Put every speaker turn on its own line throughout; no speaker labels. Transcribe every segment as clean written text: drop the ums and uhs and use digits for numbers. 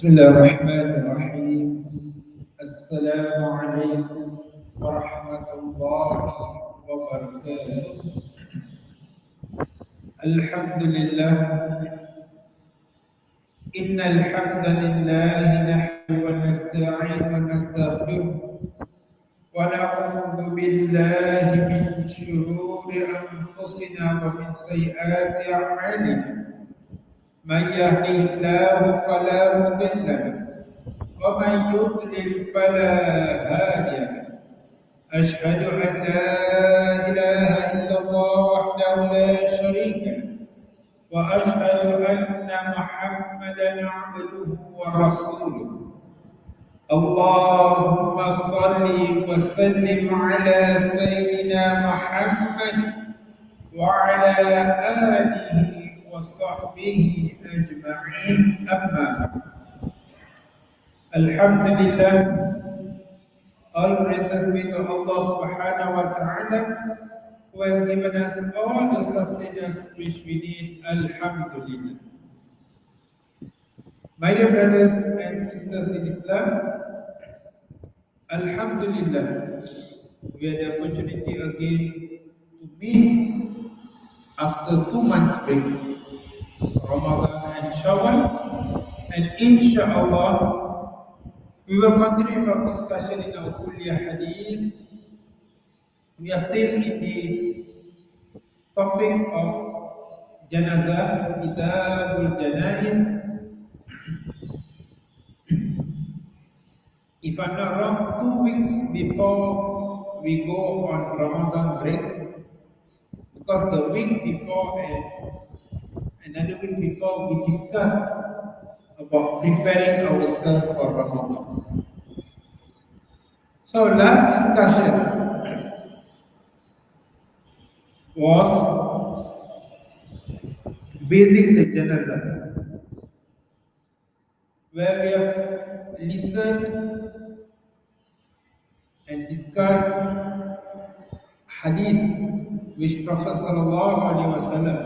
بسم الله الرحمن الرحيم. السلام عليكم ورحمة الله وبركاته. الحمد لله. إن الحمد لله نحمده ونستعين ونستغفره ونعوذ بالله من شرور أنفسنا ومن سيئات أعمالنا. من يهده الله فلا مضل له ومن يضلل فلا هادي له. أشهد أن لا إله إلا الله وحده لا شريك له وأشهد أن محمدا عبده ورسوله. اللهم صل وسلم على سيدنا محمد وعلى آله وصحبه أجمعين. أما بعد. Alhamdulillah, all praises be to Allah subhanahu wa ta'ala who has given us all the sustenance which we need. Alhamdulillah. My dear brothers and sisters in Islam, Alhamdulillah, we had the opportunity again to meet after 2 months break, Ramadan and Shawwal, and inshallah we will continue our discussion in our Kuliah Hadith. We are still in the topic of Janazah, Kitab Janaiz. If I'm not wrong, 2 weeks before we go on Ramadan break, because the week before and another week before we discussed about preparing ourselves for Ramadan. So last discussion was bathing the janazah, where we have listened and discussed hadith which Prophet sallallahu alaihi wasallam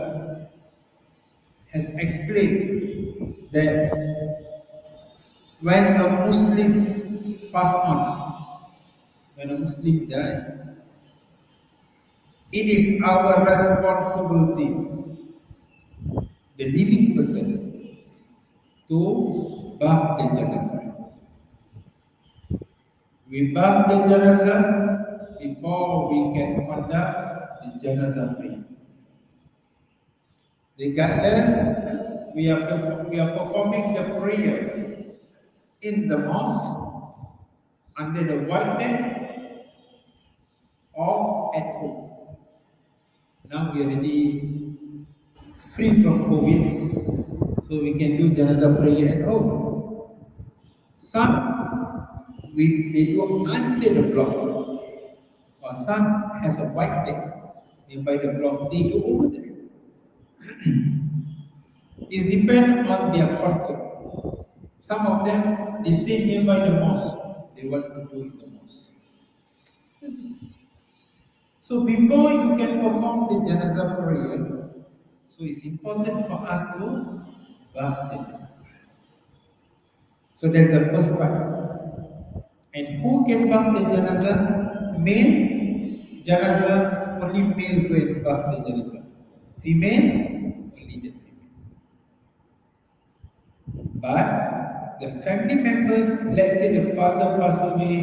has explained that when a Muslim pass on, when a Muslim dies, it is our responsibility, the living person, to bath the janazah. We bath the janazah before we can conduct the janazah prayer. Regardless, we are performing the prayer in the mosque, under the white tent, or at home. Now we are already free from COVID, so we can do janazah prayer at home. Some they do under the block, or some has a white tent nearby the block, they do over there. It depends on their comfort. Some of them, they stay nearby the mosque. They want to do in the mosque. So before you can perform the janazah prayer, so it's important for us to bath the janazah. So that's the first part. And who can bath the janazah? Male janazah, only male will bath the janazah. Female, only the female. But the family members, let's say the father passed away,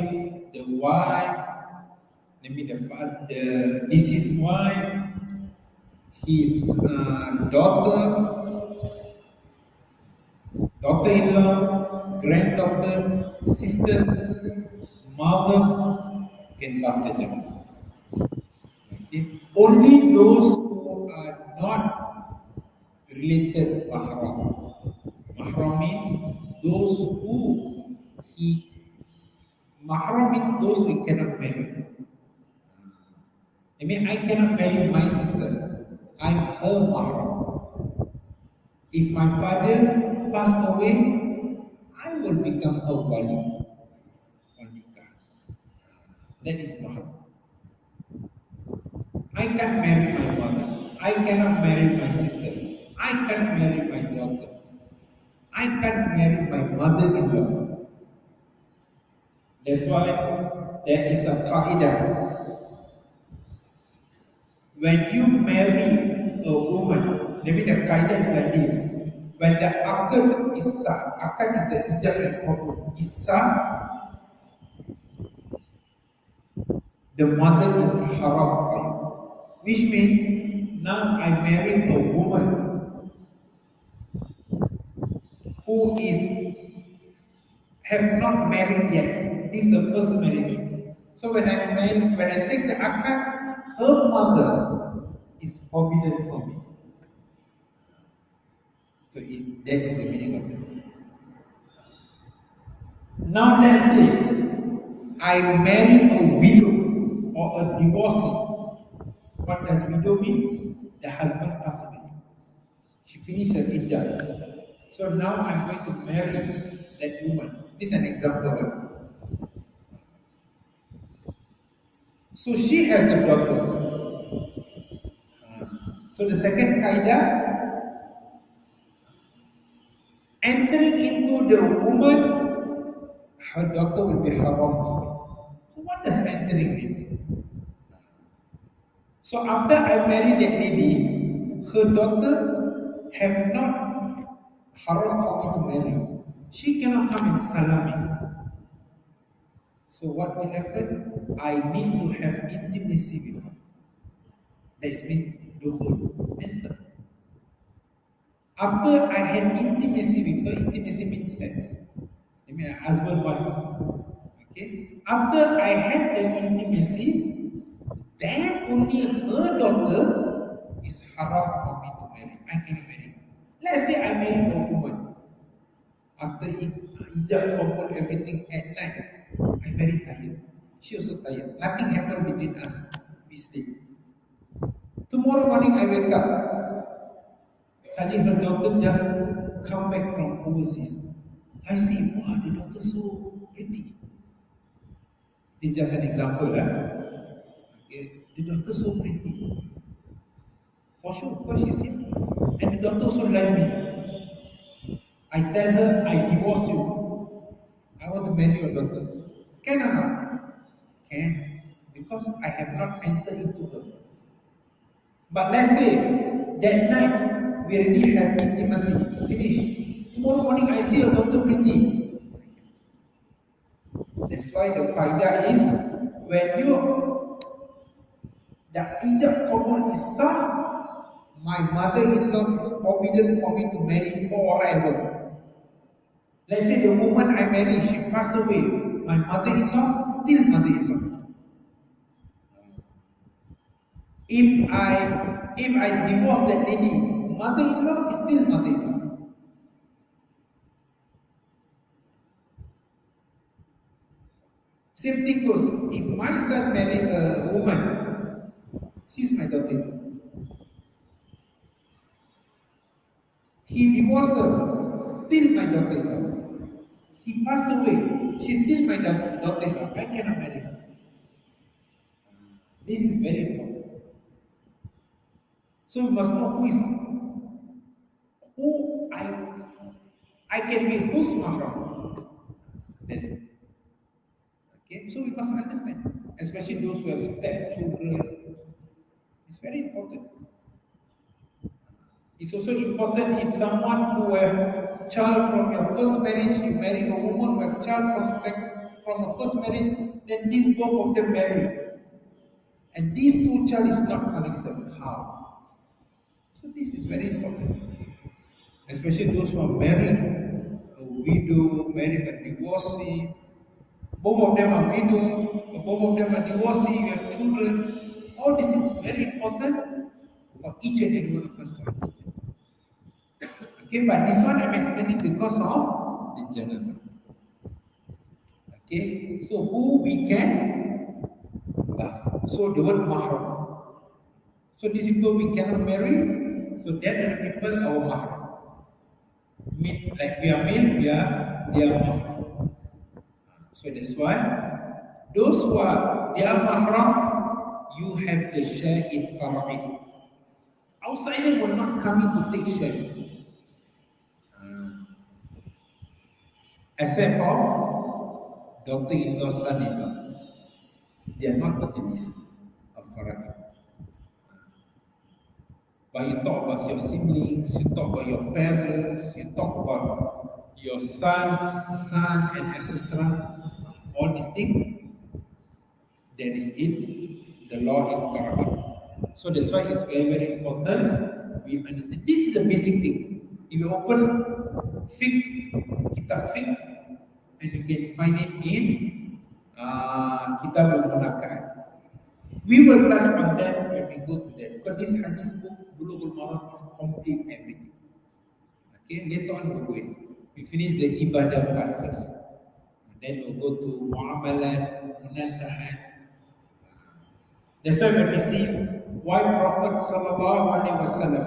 the wife, maybe the deceased wife, his daughter-in-law, granddaughter, sisters, mother can bath the janazah. Okay? Only those who are not related mahram. Mahram means those who mahram means those we cannot marry. I mean, I cannot marry my sister. I'm her mahram. If my father passed away, I will become her wali. That is mahram. I can't marry my mother. I cannot marry my sister. I can't marry my daughter. I can't marry my mother-in-law. That's why there is a qaida. When you marry a woman, maybe the qaida is like this. When the akad is the ijab and qabul, the mother is haram for you. Which means now I marry a woman who have not married yet. This is the first marriage. So when I take the akad, her mother is forbidden for me. So that is the meaning of it. Now let's say I marry a widow or a divorcee. What does widow mean? The husband passed away. She finished her iddah. So now I'm going to marry that woman. This is an example. So she has a daughter. So the second kaidah, entering into the woman, her daughter will be haram to me. So what does entering mean? So after I marry that lady, her daughter have not haram for me to marry. She cannot come and salam me. So what will happen? I need to have intimacy with her. That means dukhul, enter. After I had intimacy with her, intimacy means sex. I mean husband, wife. Okay? After I had the intimacy, then only her daughter is haram for me to marry. I cannot marry. Let's say I marry a woman. After hijab, couple, everything at night, I'm very tired. She also tired. Nothing happened between us. We sleep. Tomorrow morning I wake up. Suddenly her daughter just come back from overseas. I see, wow, the daughter so pretty. This is just an example, right? Okay. The daughter so pretty. For sure, because she's here. And the daughter also like me. I tell her, I divorce you. I want to marry your daughter. Can or not? Can. Because I have not entered into her. But let's say, that night, we already have intimacy. Finish. Tomorrow morning, I see your daughter pretty. That's why the qaida is, when the ijab qabul is signed, my mother-in-law is forbidden for me to marry forever. Let's say the woman I marry, she passed away. My mother-in-law, still mother-in-law. If I divorce that lady, mother-in-law is still mother-in-law. Same thing goes. If my son marry a woman, she's my daughter. He divorced her, still my daughter. He passed away, she's still my daughter. I cannot marry her. This is very important. So we must know who I can be whose mahram. Okay, so we must understand, especially those who have stepchildren. It's very important. It's also important if someone who have child from your first marriage, you marry a woman who have child from a first marriage, then these both of them marry. And these two child is not connected. How? So this is very important. Especially those who are married, a widow, married a divorcee. Both of them are widow, both of them are divorcee, you have children. All this is very important for each and every one of us to understand. Okay, but this one I'm explaining because of the janazah. Okay, so who we can love. So the word mahram. So these people we cannot marry, so that are the people our mahram. Mean like we are male, they are mahram. So that's why those who are their mahram, you have the share in fara'id. Outsider will not come in to take share. Except for daughter-in-law, son-in-law. They are not on the list of Fara'id. But you talk about your siblings, you talk about your parents, you talk about your son, and etc. All these things, that is in the law in Fara'id. So that's why it's very, very important we understand. This is a basic thing. If you open Kitab Fiqh, and you can find it in Kitab We will touch on that when we go to that. Because this hadith book, Bulughul Maram, is complete everything. Okay, later on we'll go in. We finish the ibadah part first. And then we'll go to muamalat, munatahat. That's why when we see why Prophet Sallallahu Alaihi Wasallam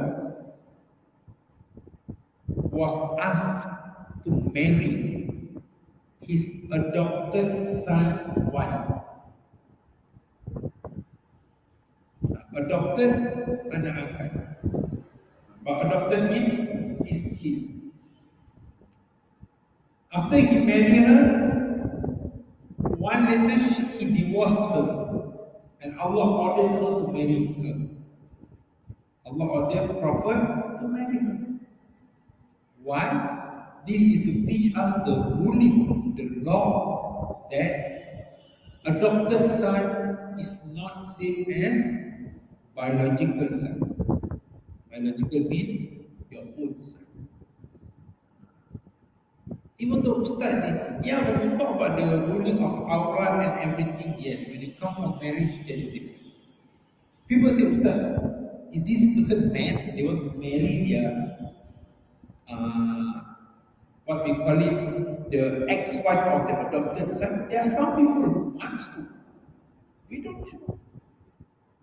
was asked to marry his adopted son's wife. Adopted anak angkat. But adopted means is his. After he married her, one later he divorced her, and Allah ordered her to marry her. Allah ordered Prophet to marry her. Why? This is to teach us the ruling, the law that adopted son is not same as biological son. Biological means your own son. Even though Ustaz, when we talk about the ruling of aurat and everything, yes, when it comes from marriage, that is different. People say, Ustaz, is this person mad? They want to marry their, what we call it, the ex-wife of the adopted son. There are some people who want to. We don't.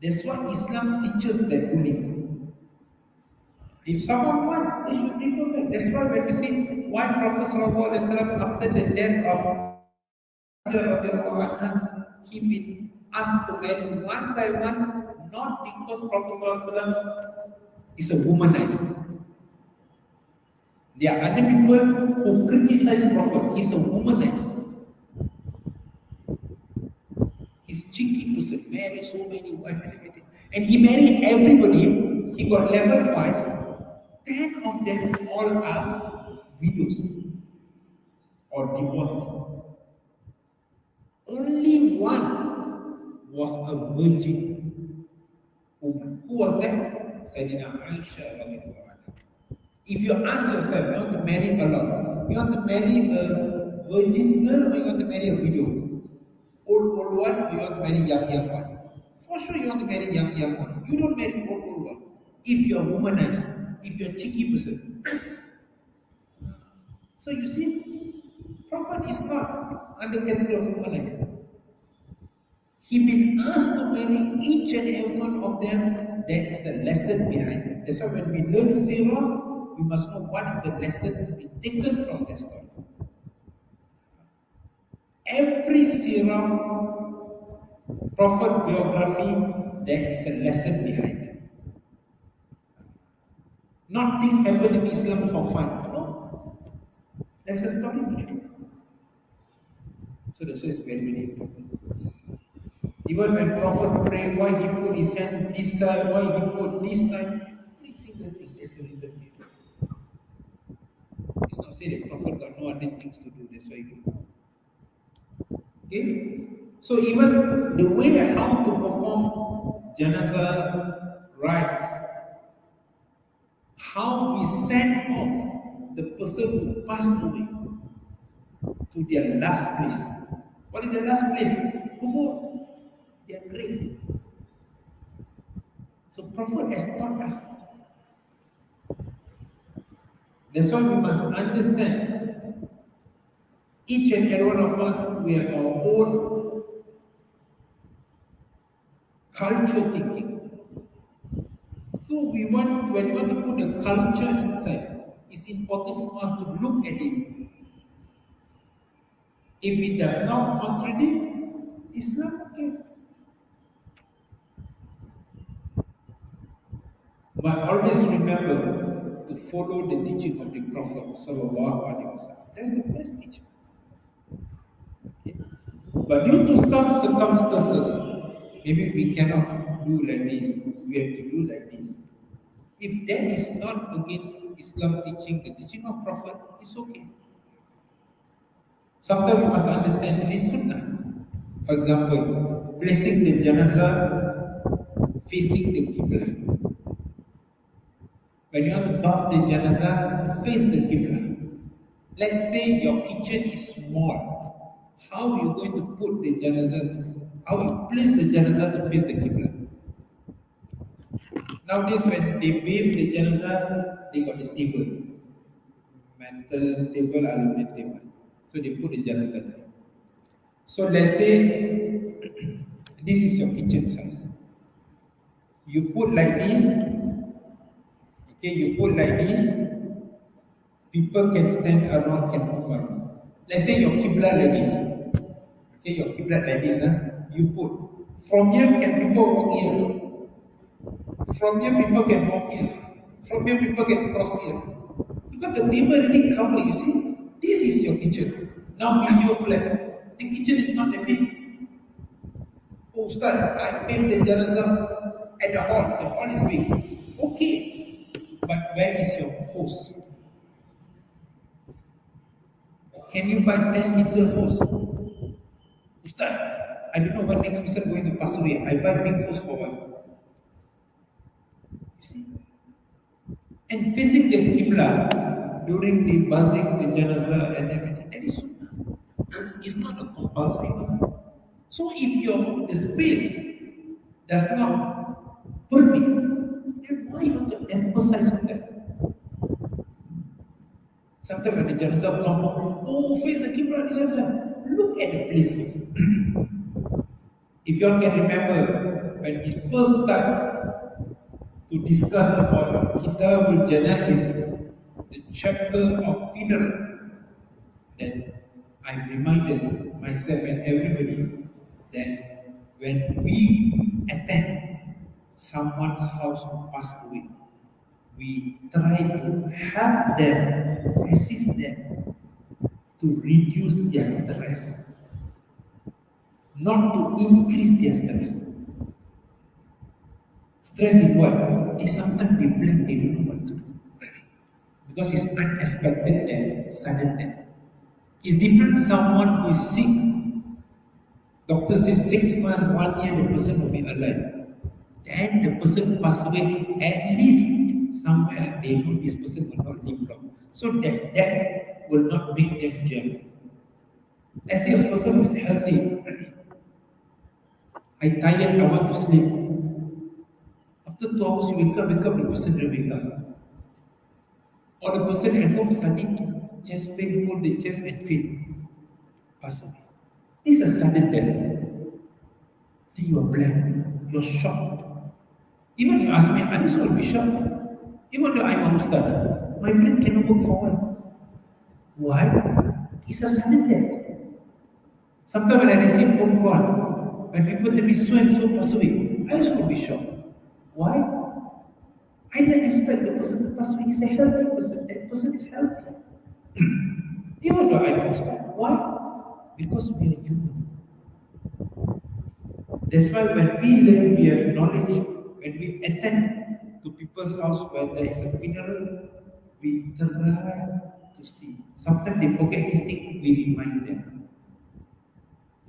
That's why Islam teaches that ruling. If someone wants, they should refer back. That's why when we see why Prophet Sallallahu Alaihi Wasallam after the death of he been asked to marry one by one, not because Prophet Sallallahu Alaihi Wasallam is a womanizer. There are other people who criticize Prophet. He's a womanizer. He's cheeky person, married so many wives and everything. And he married everybody. He got 11 wives. 10 of them all are widows or divorced. Only one was a virgin woman. Who was that? Sayyidina Aisha. If you ask yourself, you want to marry a lot, you want to marry a virgin girl or you want to marry a widow? Old one or you want to marry young one? For sure you want to marry young one. You don't marry old one. If you are womanized, if you're a cheeky person. So you see, Prophet is not under category of womanized. He been asked to marry each and every one of them. There is a lesson behind it. That's why when we learn Sirah, we must know what is the lesson to be taken from that story. Every Sirah, Prophet biography, there is a lesson behind it. Not things happen in Islam for fun. No. There's a story behind it. So that's why it's very, very important. Even when Prophet prayed, why he put his hand this side, why he put this side, every single thing, there's a reason behind it. It's not saying that Prophet got no other things to do, that's why he did. Okay? So even the way how to perform janazah rites, how we send off the person who passed away to their last place. What is their last place? Kubur. Their grave. So Prophet has taught us. That's why we must understand each and every one of us, we have our own culture thinking. So when we want to put the culture inside, it's important for us to look at it. If it does not contradict Islam, okay. But always remember to follow the teaching of the Prophet Sallallahu Alaihi Wasallam. That's the best teaching. But due to some circumstances, maybe we cannot do like this, we have to do like this. If that is not against Islam teaching, the teaching of Prophet, it's okay. Sometimes we must understand this sunnah. For example, placing the janazah facing the qibla. When you want to bath the janazah, face the qibla. Let's say your kitchen is small. How are you going to put the janazah how you place the janazah to face the qibla? Nowadays when they bathe the janazah, they got the table. Metal table, aluminum table. So they put the janazah there. So let's say this is your kitchen size. You put like this, okay, you put like this, people can stand around, can move around. Let's say your qibla like this. Okay, your qibla like this, you put. From here, can people walk here? From here, people can walk here. From here, people can cross here. Because the table already covered, you see. This is your kitchen. Now be your flat. The kitchen is not that big. Oh, Ustaz, I made the janazah at the hall. The hall is big. Okay. But where is your hose? Can you buy 10-liter hose? Ustaz, I don't know when next person going to pass away. I buy big hose for what? You see? And facing the Qibla during the bathing, the janazah and everything, that is sunnah. It's not a compulsory. So if the space does not permit, then why not to emphasize on that? Sometimes when the janazah come up, oh, face the Qibla, the janazah. Look at the places. If you all can remember, when we first start to discuss about Kitab is the chapter of funeral, then I reminded myself and everybody that when we attend someone's house who passed away, we try to help them, assist them to reduce their stress, not to increase their stress. Stress is what? Sometimes they blank, they don't know what to do. Because it's unexpected death, sudden death. It's different someone who is sick. Doctor says 6 months, 1 year, the person will be alive. Then the person pass away, at least somewhere they know this person will not live long. So that death will not make them jail. Let's say a person who is healthy. I tired, I want to sleep. After 2 hours you wake up, the person will wake up. Or the person at home suddenly chest pain, hold the chest and faint, pass away. This is a sudden death. Then you are blank, you are shocked. Even you ask me, I also will be shocked. Even though I'm a Ustaz, my brain cannot work forward. Why? It's a sudden death. Sometimes when I receive phone call, when people tell me so and so pass away, I also will be shocked. Why? I didn't expect the person to pass away. He's a healthy person. That person is healthy. Even though I know that. Why? Because we are human. That's why when we learn, we have knowledge. When we attend to people's house where there is a funeral, we try to see. Sometimes they forget this thing, we remind them.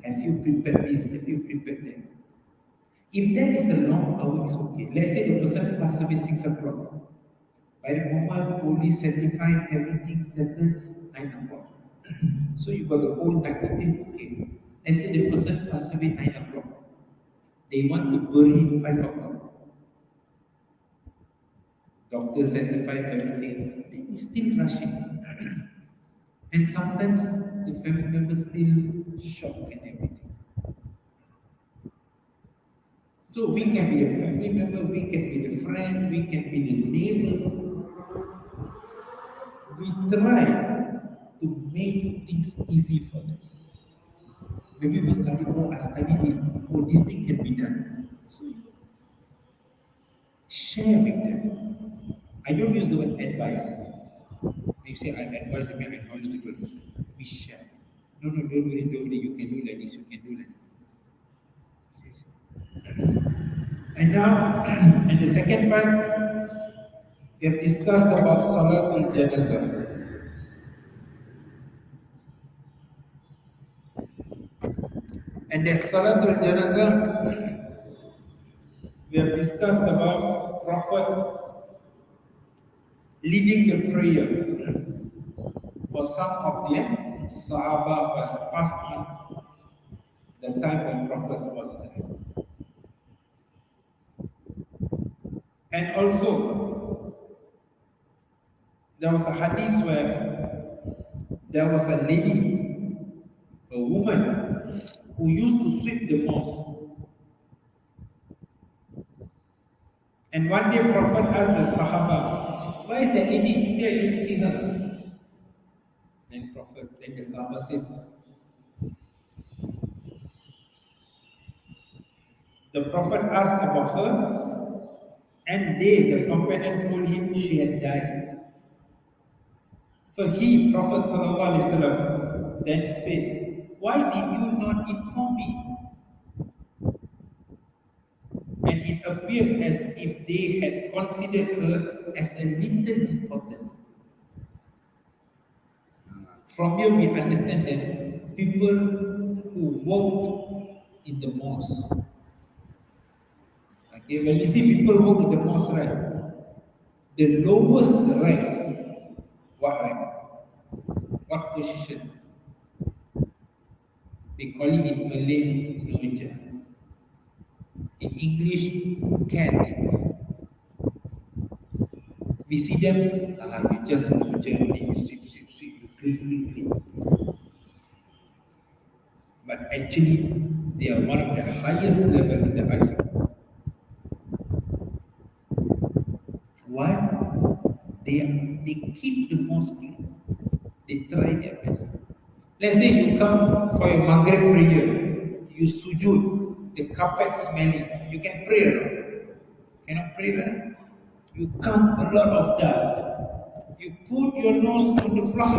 Have you prepared this? Have you prepared that? If that is a long hour, it's okay. Let's say the person passed away 6 o'clock. By the moment police certified everything settled, 9 o'clock. So you got the whole night still okay. Let's say the person passed away 9 o'clock. They want to bury 5 o'clock. Doctor certified everything. Then it's still rushing. And sometimes the family members still shocked and everything. So we can be a family member, we can be the friend, we can be the neighbor. We try to make things easy for them. Maybe we study, oh, I study this, oh, this thing can be done. So you share with them. I don't use the word advice. You say, I advise them, I'm a knowledgeable person. We share. No, no, don't worry, you can do like this, you can do like this. See, see. And now, in the second part, we have discussed about Salatul Janazah. And that Salatul Janazah, we have discussed about Prophet leading the prayer for some of the Sahaba was passed on the time when Prophet was there. And also, there was a hadith where there was a lady, a woman, who used to sweep the mosque. And one day Prophet asked the Sahaba, where is that lady? Today I didn't see her. Then the Sahaba says, the Prophet asked about her, and the companion told him she had died. So he, Prophet ﷺ, then said, why did you not inform me? And it appeared as if they had considered her as a little importance. From here we understand that people who worked in the mosque, okay, when you see people work in the mosque, right, the lowest rank, what rank? What position? They call it in Malay, noja. In English, caretaker. We see them, you just noja, you sweep, you clean. But actually, they are one of the highest level in the eyes of God. Why? They keep the mosque clean. They try their best. Let's say you come for a Maghrib prayer, you sujood, the carpet smelling. You can pray, right? Cannot pray, right? You come a lot of dust. You put your nose on the floor,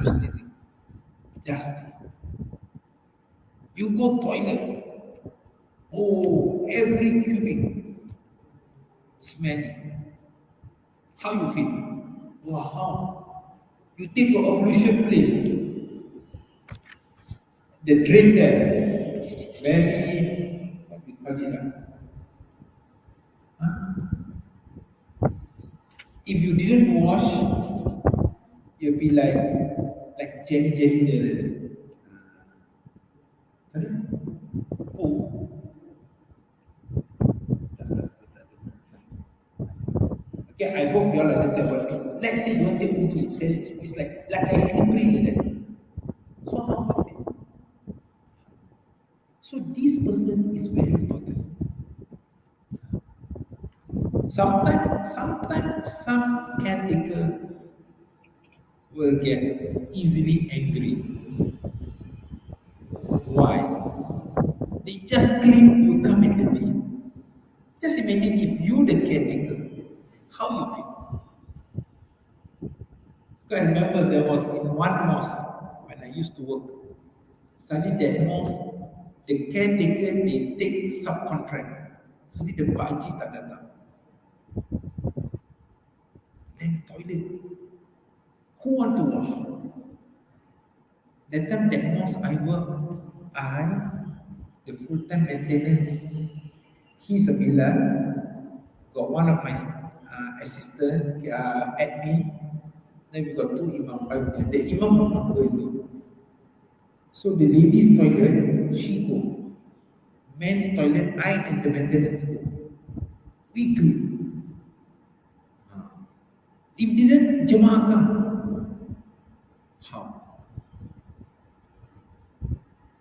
you're sneezing. Dusty. You go toilet. Oh, every cubic smelly. How you feel? Wow. You take your ablution place. The drain there, very, what we call it, if you didn't wash, you'll be like jelly there. Sorry? Oh. Okay, I hope you all understand what I mean. Let's say you want to take wudu, it's like slippery like that. So how about it? So this person is very important. Sometimes some caretaker will get easily angry. Why? They just clean, you come in the day. Just imagine if you the caretaker, how you feel? I remember there was in one mosque when I used to work. Suddenly that mosque, the caretaker they take subcontract. Suddenly the baji tak datang. Then toilet. Who want to wash? That time that mosque I work, the full-time maintenance, he's a Bilal, got one of my assistant, admin, then we got two imam, five. The imam will not go in. So the ladies' toilet, she go. Men's toilet, I and the maintenance go. We clean. If didn't, Jamaah come. How?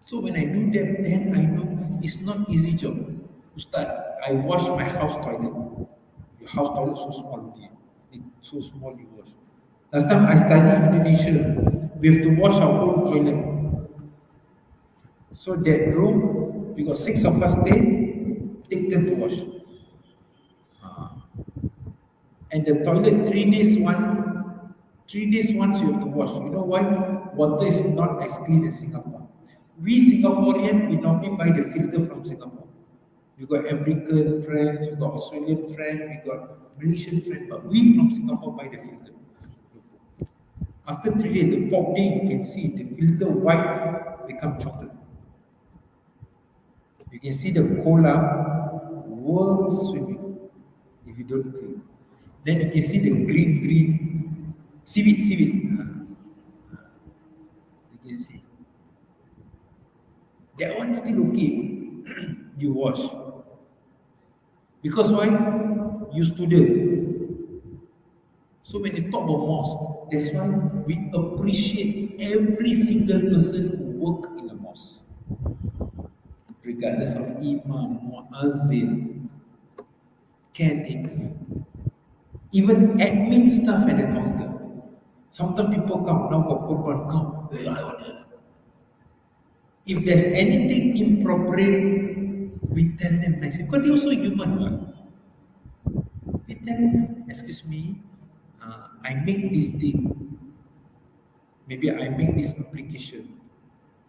So when I do that, then I know it's not easy job. Ustaz, I wash my house toilet. Your house toilet so small only. It's so small you wash. Last time I studied in Indonesia, we have to wash our own toilet. So that room, we got 6 of us stay, take turn to wash. And the toilet 3 days once you have to wash. You know why? water is not as clean as Singapore. We Singaporean, we normally buy the filter from Singapore. We got American friends, we got Australian friends, we got Malaysian friends, but we from Singapore buy the filter. After 3 days, the 4th day, you can see the filter white become chocolate. You can see the cola worms swimming if you don't clean. Then you can see the green seaweed. You can see. That one still okay. You wash. Because why? You student. So when you talk about mosque, that's why we appreciate every single person who work in a mosque. Regardless of imam, muazzin, caretaker, even admin staff at the counter. Sometimes people come, now got korban, come. If there's anything inappropriate, we tell them nicely. Because they're also human, right? We tell them, excuse me, I make this thing. Maybe I make this application.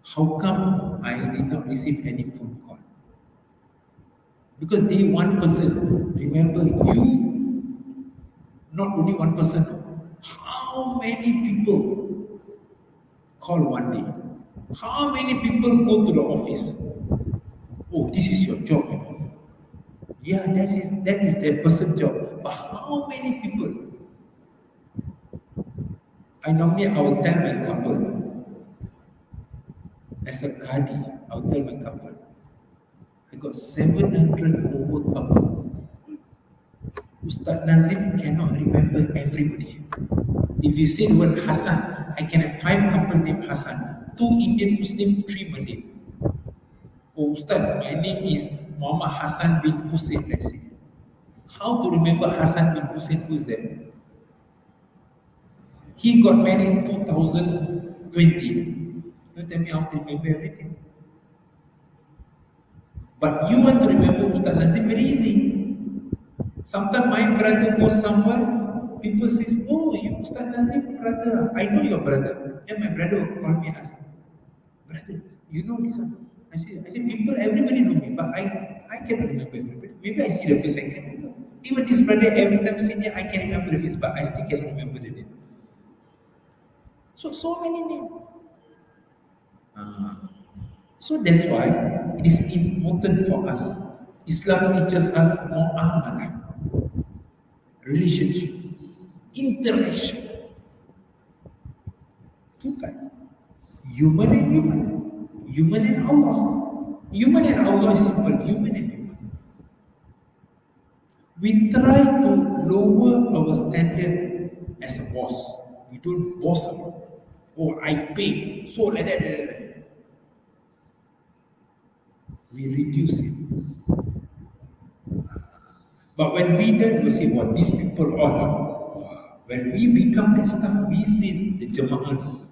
How come I did not receive any phone call? Because they one person. Remember, you, not only one person. How many people call one day? How many people go to the office? Oh, this is your job, you know. Yeah, that is that person's job. But how many people? I will tell my couple, as a Qadi, I'll tell my couple, I got 700 over couple. Ustaz Nazim cannot remember everybody. If you say the word Hassan, I can have 5 couple named Hassan, 2 Indian Muslim, 3 Malay. Oh Ustaz, my name is Muhammad Hassan bin Hussein, let's say. How to remember Hassan bin Hussein? Who is that? He got married in 2020. Don't tell me how to remember everything. But you want to remember Ustaz Nazim, very easy. Sometimes my brother goes somewhere, people say, oh, you Ustaz Nazim brother. I know your brother. Then my brother will call me and ask, brother, you know this one? I say people, everybody know me, but I cannot remember everybody. Maybe I see the face, I can remember. Even this brother, every time saying, I can remember the face, but I still cannot remember the name. So many names. So that's why it is important for us. Islam teaches us mu'amalah, relationship, interaction. 2 types. Human and human. Human and Allah. Human and Allah is simple. Human and human. We try to lower our standard as a boss. We don't boss alone. Oh, I pay. So like that. We reduce it. But when we then we say, what these people are, when we become that stuff, we see the Jama'ah.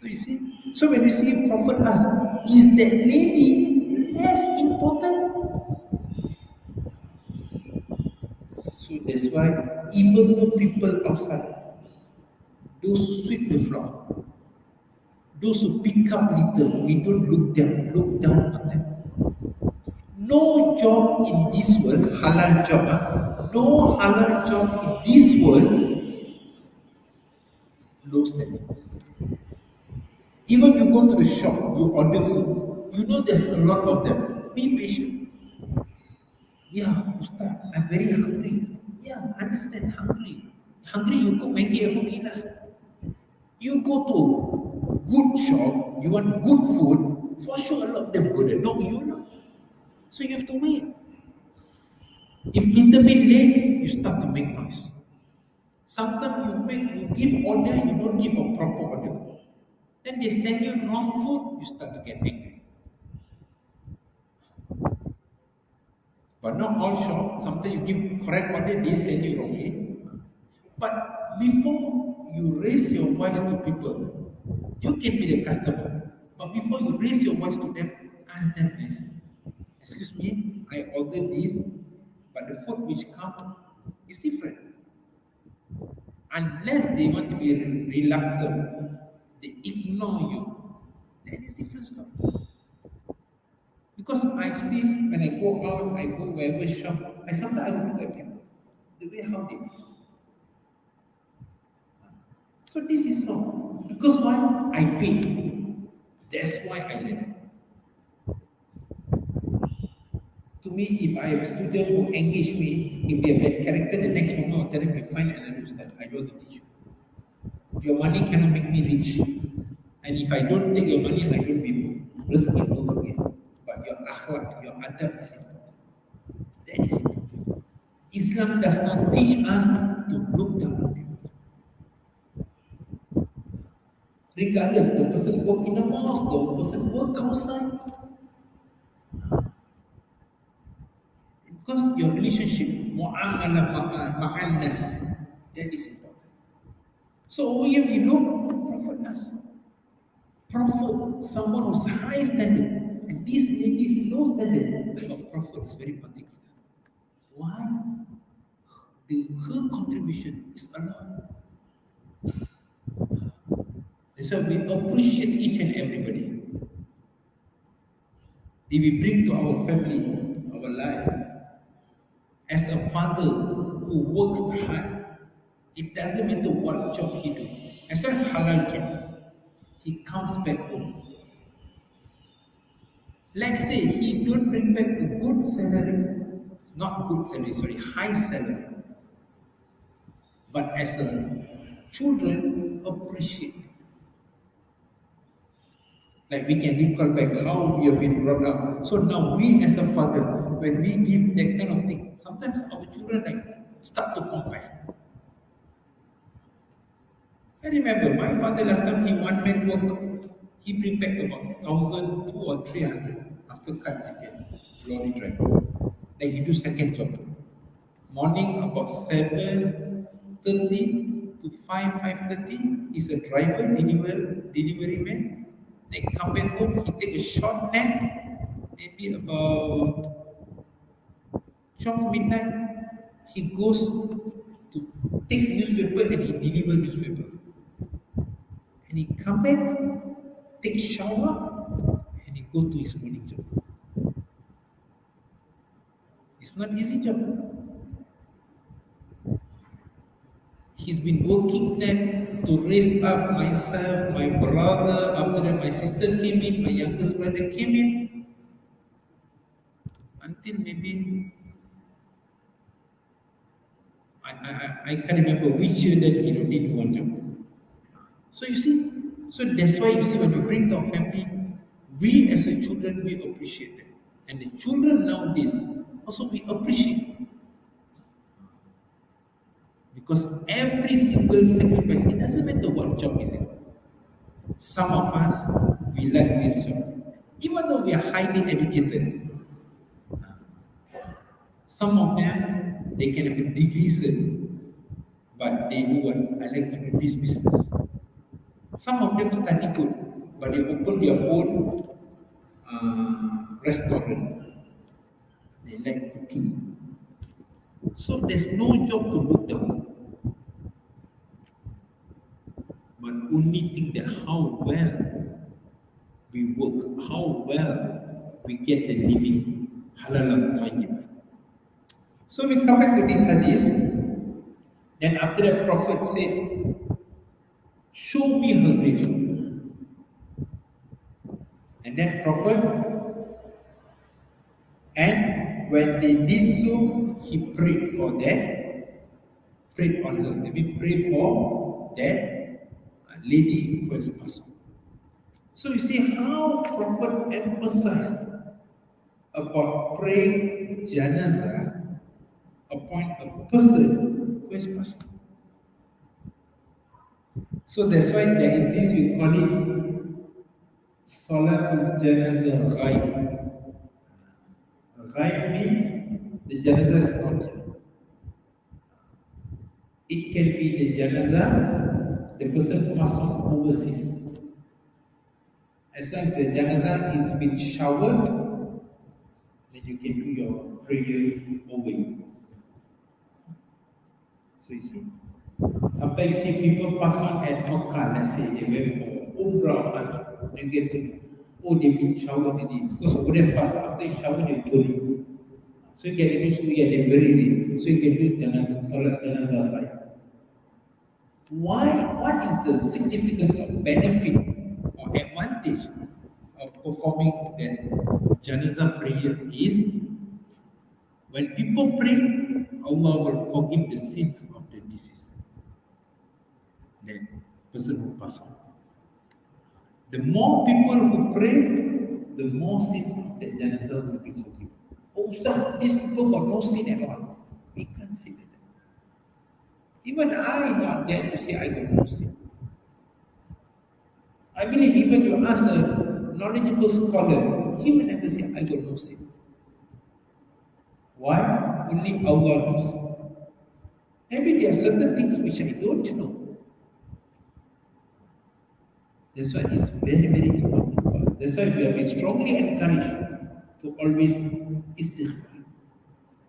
So you see? So when you see Prophet ask, is that lady less important? So that's why even though people outside, those who sweep the floor, those who pick up litter, we don't look down on them. No job in this world, halal job, no halal job in this world, low standing. Even you go to the shop, you order food, you know there's a lot of them. Be patient. Yeah, Ustaz, I'm very hungry. Yeah, understand, hungry. Hungry, you cook Maggi at home, eat lah. You go to good shop, you want good food, for sure a lot of them go there. No, you know. So you have to wait. If little bit late, you start to make noise. Sometimes you give order, you don't give a proper order. Then they send you wrong food, you start to get angry. But not all shop. Sometimes you give correct order, they send you wrongly. But before you raise your voice to people, you can be the customer. But before you raise your voice to them, ask them nicely. Excuse me, I ordered this, but the food which comes is different. Unless they want to be reluctant, they ignore you. That is different story. Because I've seen when I go out, I go wherever shop, I sometimes I look at people, the way how they behave. So this is not because why I pay. That's why I learn. To me, if I have students who engage me, if they have that character, the next moment I'll tell them to find another ustaz. I don't want to teach you. Your money cannot make me rich. And if I don't take your money, I don't be poor. Rezeki Allah give. But your akhlak, your adab is important. That is important. Islam does not teach us to look down on people. Regardless, the person work in a mosque, the person work outside. Because your relationship, mu'amalah ma'annas, that is important. So over here we look, Prophet us. Prophet, someone who's high standard, and this lady is low standard. But Prophet is very particular. Why? Her contribution is a lot. That's why we appreciate each and everybody. If we bring to our family, our life, as a father who works hard, it doesn't matter what job he do. As long as halal job, he comes back home. Let's say he don't bring back a good salary, not good salary, sorry, high salary. But as a children appreciate. Like we can recall back how we have been brought up. So now we as a father, when we give that kind of thing, sometimes our children like start to compare. I remember my father last time he one man work, he bring back about 1,000, 200 or 300 after cuts again, lorry driver. Then he do second job. Morning about 7:30 to 5:30 is a driver, delivery man. Then come back home, he take a short nap, maybe about 12 midnight. He goes to take newspaper and he deliver newspaper. And he come back, take shower, and he go to his morning job. It's not easy job. He's been working there to raise up myself, my brother. After that, my sister came in, my youngest brother came in. Until maybe I can't remember which year that he only do one job. So you see, so that's why you see when we bring to our family, we as a children we appreciate that, and the children nowadays also we appreciate. Because every single sacrifice, it doesn't matter what job is it. Some of us, we like this job. Even though we are highly educated, some of them, they can have a degree, but they do what? I like to do this business. Some of them study good, but they open their own restaurant. They like cooking. So there's no job to look down. But only think that how well we work, how well we get the living, halal and tayyib. So we come back to this hadith. Then after that, Prophet said, "Show me her grave." And then Prophet, and when they did so, he prayed for that, prayed on her. Let me pray for that lady who has passed on. So you see how Prophet emphasized about praying janazah upon a person who has passed on. So that's why there is this, we call it Salatul Janazah Ghaib. Ghaib means the janazah is not there. It can be the janazah, the person passed on overseas. As long as the janazah is been showered, then you can do your prayer over it. So you see. Sometimes you see people pass on at Makkah, let's say they went for Umrah, Hajj, they get to know, oh, they've been showered in it. Because over there fast, after you shower, they bury. So you get ready, so yeah, they bury it. So you can do janazah, salat janazah, right? Why? What is the significance or benefit or advantage of performing that janazah prayer is when people pray, Allah will forgive the sins of the deceased. That person who passed on. The more people who pray, the more sins of the janazah will be forgiven. Oh, Ustaz, these people got no sin at all. We can't say that. Even I not dare to say I got no sin. I believe even you ask a knowledgeable scholar, he will never say I got no sin. Why? Only Allah knows. Maybe there are certain things which I don't know. That's why it's very, very important for us. That's why we have been strongly encouraged to always istighfar.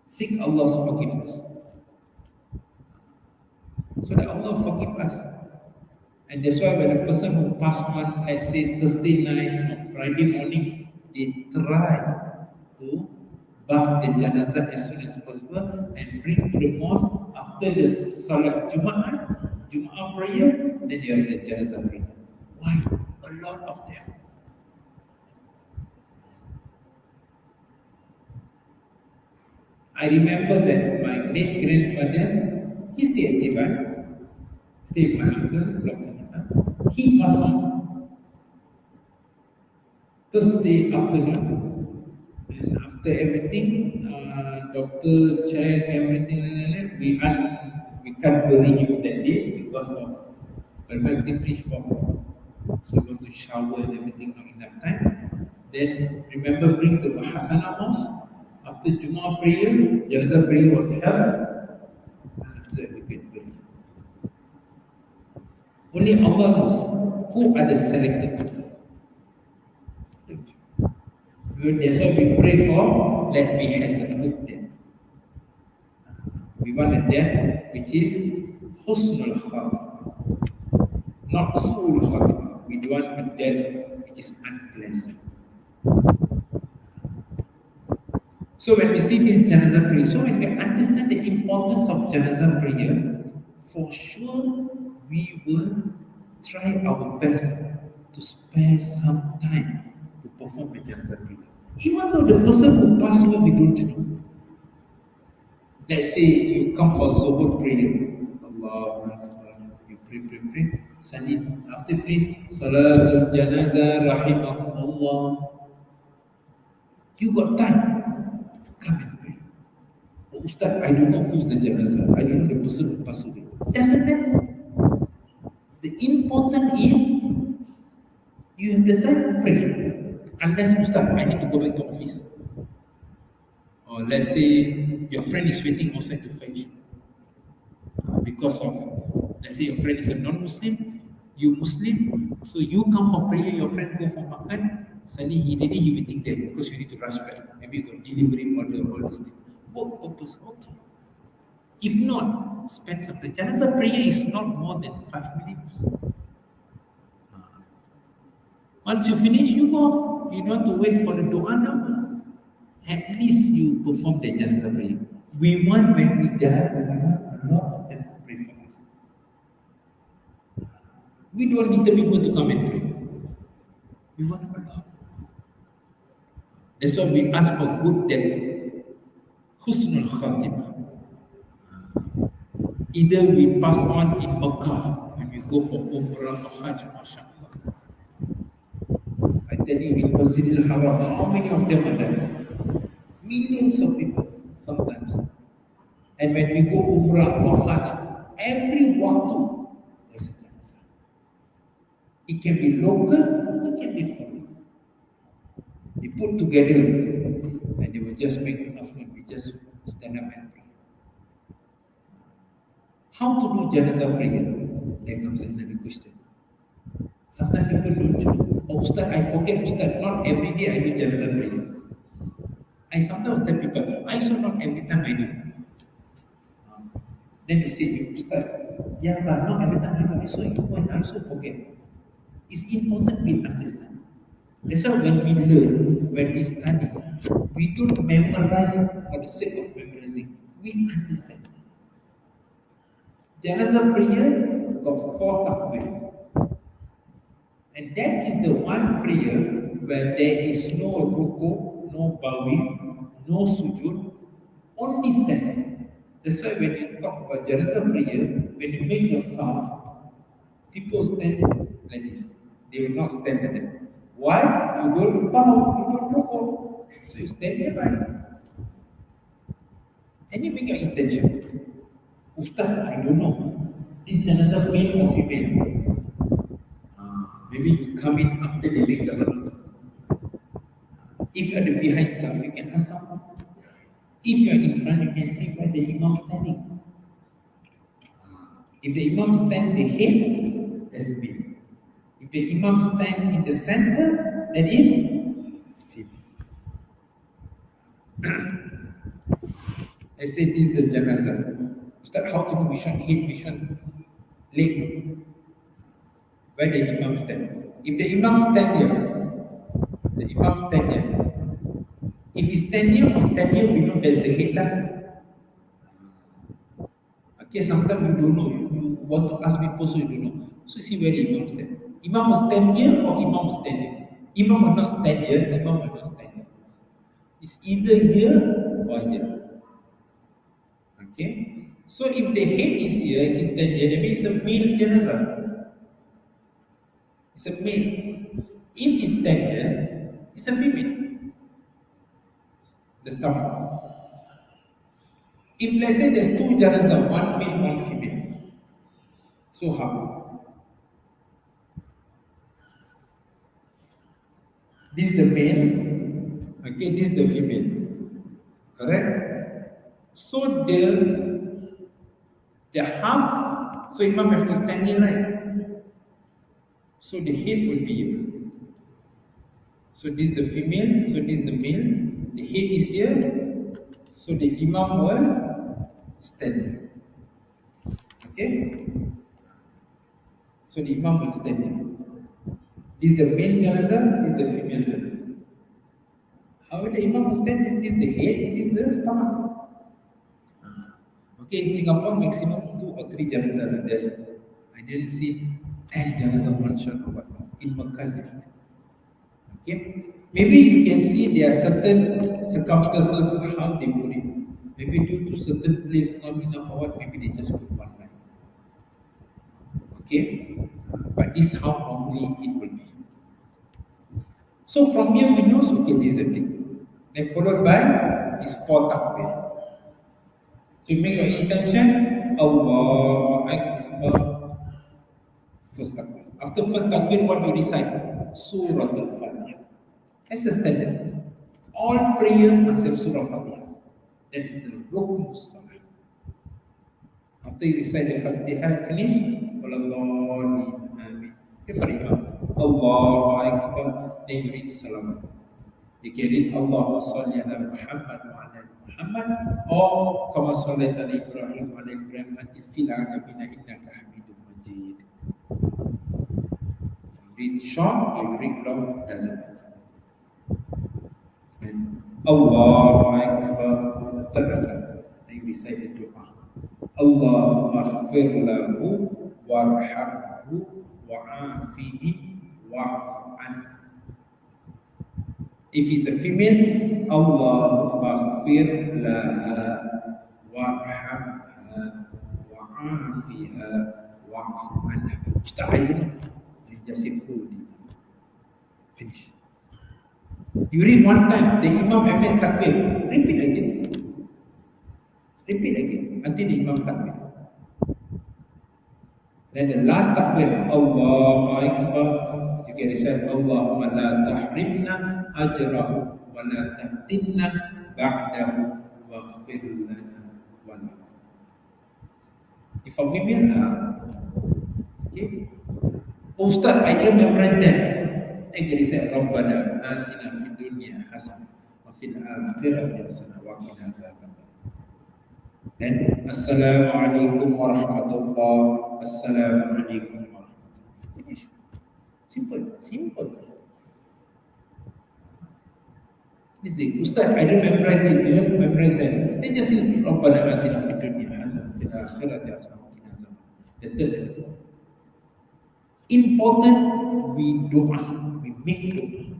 Seek Allah's forgiveness. So that Allah forgive us. And that's why when a person who passed on, let's say Thursday night or Friday morning, they try to bath the janazah as soon as possible and bring to the mosque after the Salat Jum'ah prayer, then they have the janazah prayer. Why? A lot of them. I remember that my late grandfather, he stayed at Kitab, stayed with my uncle, he passed on Thursday afternoon, and after everything, doctor checked everything, we can't bury him that day because of perspective fish form. So go to shower and everything, not enough time. Then remember bring to Mahasana Mosque. After Jummah prayer, Janazah prayer was held. And after that we get buried. Only Allah knows who are the selected ones. That's why we pray for that we have a good death. We want a death which is Husnul Khatimah, not Su'ul Khatimah. We don't want a death which is unpleasant. So when we see this janazah prayer, so when we understand the importance of janazah prayer, for sure we will try our best to spare some time to perform the janazah prayer. Even though the person who passed away we don't know. Let's say you come for Zuhur prayer. Allah Akbar. You pray. Suddenly after pray, Salatul Janazah Rahimakumullah. You got time. Come and pray. Oh, Ustaz, I don't know who's the janazah. I don't know the person who passed away. Doesn't matter. The important is you have the time to pray. Unless Ustaz, I need to go back to office. Or let's say your friend is waiting outside to fetch you. Because of, let's say your friend is a non-Muslim, you Muslim, so you come for prayer, your friend go for makan, suddenly he waiting there because you need to rush back. Maybe you got delivery order, all this thing. What purpose? Okay. If not, spend some time. Janazah prayer is not more than 5 minutes. Once you finish, you go off. You don't have to wait for the dua now. At least you perform the janazah prayer. We want when we die, we want a lot of them to pray for us. We don't need the people to come and pray. We want a lot. That's why we ask for good death. Husnul Khatimah. Either we pass on in Makkah when we go for Umrah or Hajj, mashallah. I tell you, in Masjidil Haram, how many of them are there? Millions of people, sometimes. And when we go Umrah or Hajj, every waqtu, there's a janazah. It can be local, it can be foreign. They put together and they will just make announcement. We just stand up and pray. How to do janazah prayer? There comes another question. Sometimes people don't know. Oh, Ustaz, I forget, Ustaz. Not every day I do janazah prayer. I sometimes tell people, I saw not every time I do. Then you say, you Ustaz, yeah, but not every time I so you want, I also forget. It's important we understand. That's why when we learn, when we study, we don't memorize for the sake of memorizing. We understand. Janazah prayer got 4 takbir. And that is the one prayer where there is no ruku, no bowing, no sujud, only stand. That's why when you talk about Janazah prayer, when you make your sound, people stand like this. They will not stand like that. Why? You don't bow, you don't ruku. So you stand nearby. And you make your intention. Ustaz, I don't know. Is Janazah male or female? Maybe you come in after they make the announcement. If you are the behind staff, you can ask someone. If you are in front, you can see where the Imam standing. If the Imam stand the head, that's male. If the Imam stand in the center, that is female. I say this is the janazah. Ustaz, how to do which one head, which one leg? Where the Imam stand? If the Imam stand here, the Imam stand here. If he stand here or stand here, we know there's the headline. Okay, sometimes you don't know. You want to ask people so you don't know. So see where the Imam stand. Imam will stand here or Imam will stand here. Imam will not stand here, Imam will not stand here. It's either here or here. Okay? So if the head is here, he stand here, that means it's a male janazah. It's a male. If he stand here, it's a female. The stomach. If let's say there's 2 janazah, one male, one female. So how? This is the male, okay, this is the female. Correct? So the half, so Imam have to stand here, right? So the head will be here. So this is the female, so this is the male. The head is here, so the Imam will stand here. Okay? So the Imam will stand here. This is the male janazah, this is the female janazah. How will the Imam will stand here? This is the head, this is the stomach. Okay, in Singapore, maximum 2 or 3 janazah. There's, I didn't see 10 janazah one shot or what. In Makkah, different. Okay, maybe you can see there are certain circumstances how they put it. Maybe due to certain place not enough or what, maybe they just put one line. Okay, but this is how normally it will be. So from here we know, okay, this is the thing. Then followed by is 4 takbir. So you make your intention, Allah Akbar. First takbir. After first takbir, what do you recite? Surah Al-Fatihah. That's the standard. All prayer must have Surah Al-Fatihah. That is the rukn salah. After you recite the Fatihah, finish. For Imam, Allahu Akbar, then you read Salamat. You can read Allahumma salli ala Muhammad wa ala Muhammad, or kama sallaita ala Ibrahim wa ala Ibrahim fil alamin innaka Hamidum Majid. Read short, you read long, doesn't matter. And Allahu Akbar, then you recite the dua. Allahumma ighfir lahu warhamhu wa'afihi wa'fu anhu. If it's a female, Allahumma ighfir laha warhamha wa'afiha wa'fu anha. Ustaz, I don't know. You just say holy. Finish. You read one time, the Imam have made takbir. Repeat again. Repeat again until the Imam takbir. Then the last takbir, Allahu Akbar. You can recite Allahumma la tahrimna ajrahu wa la taftinna ba'dahu wa ghfir lana wa lahu. If a female, okay. Oh, Ustaz, I didn't memorize that. Then you recite Rabbana atina fid dunya hasanah wa fil akhirati hasanah wa qina adzabannar. Then Assalamualaikum warahmatullah. Assalamualaikum warahmatullah. Finish. Simple, simple. Is it? Ustaz, I don't memorize it. You don't memorize it. Then just say, Rabbana atina fid dunya hasanah fil akhirati hasanah wa qina adzaban. The third and the fourth. Important, we doa. We make doa.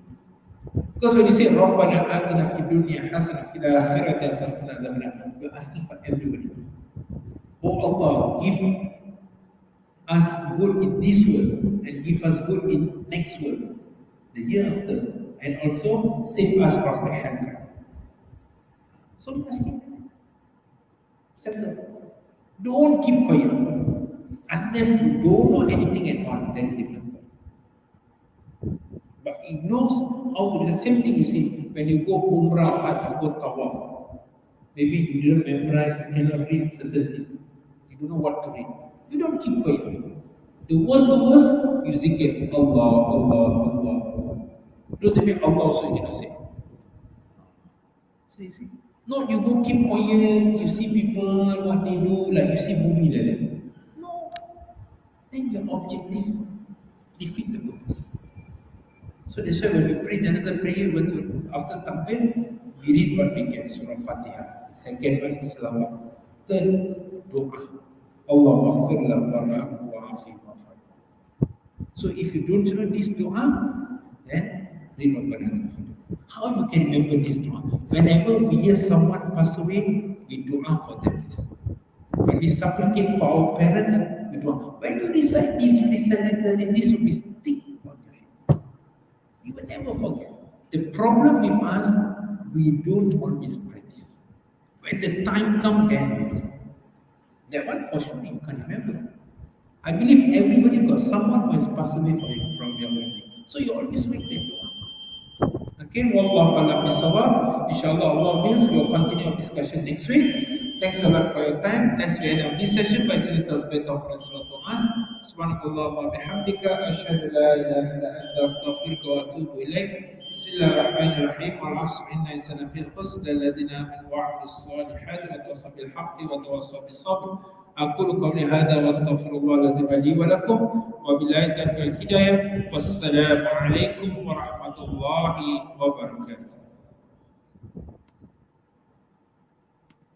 Because when you say Rabbana atina fid dunya hasanah fil akhirati hasanah wa qina adzaban, you're asking for everybody. Oh Allah, give us good in this world and give us good in next world, the year after, and also save us from the hellfire. So you asking that. Settle. Don't keep quiet. Unless you don't know anything at all, then it's different story. But he knows how to do the same thing you see when you go Umrah, Hajj, you go Tawaf. Maybe you didn't memorize, you cannot read certain things. You don't know what to read. You don't keep quiet. The worst, you zikir Allah, Allah, Allah, Allah. Don't tell me Allah so you cannot say. So you see. No, you go keep quiet, you see people, what they do, like you see movie like that. No. Then your objective defeat the purpose. So that's why when we pray Janazah prayer, after takbir, we read what we can, Surah Fatiha. Second one, Salawat. Third, Doa. Allah maghfir lahu warhamhu wa'afihi wa'fu. So if you don't know this Doa, then read Rabbana atina fid dunya. How you can remember this Doa? Whenever we hear someone pass away, we Doa for them. When we supplicate for our parents, we Doa. When you recite this, you recite that, this will be stick on your head. You will never forget. The problem with us, we don't always practice. When the time comes, then that one for sure you can remember. I believe everybody got someone who has passed away from their family. So you always make that Doa. Okay, wallahu a'lam bissawab. Inshallah, Allah wills, we will continue our discussion next week. Thanks a lot for your time. Let's end up this session by saying tasbih of Rasulullah to us. Subhanakallahumma bihamdika asyhadu la ilaha illa anta astaghfiruka wa atubu ilaik. Bismillahirrahmanirrahim. Wal 'asr inna insana fi khusr illa alladhina amanu wa 'amilus salihati wa tawassaw bil haqqi wa tawassaw bis sabr. أقول قولي هذا وأستغفر الله العظيم لي ولكم وبالله التوفيق والهداية والسلام عليكم ورحمة الله وبركاته.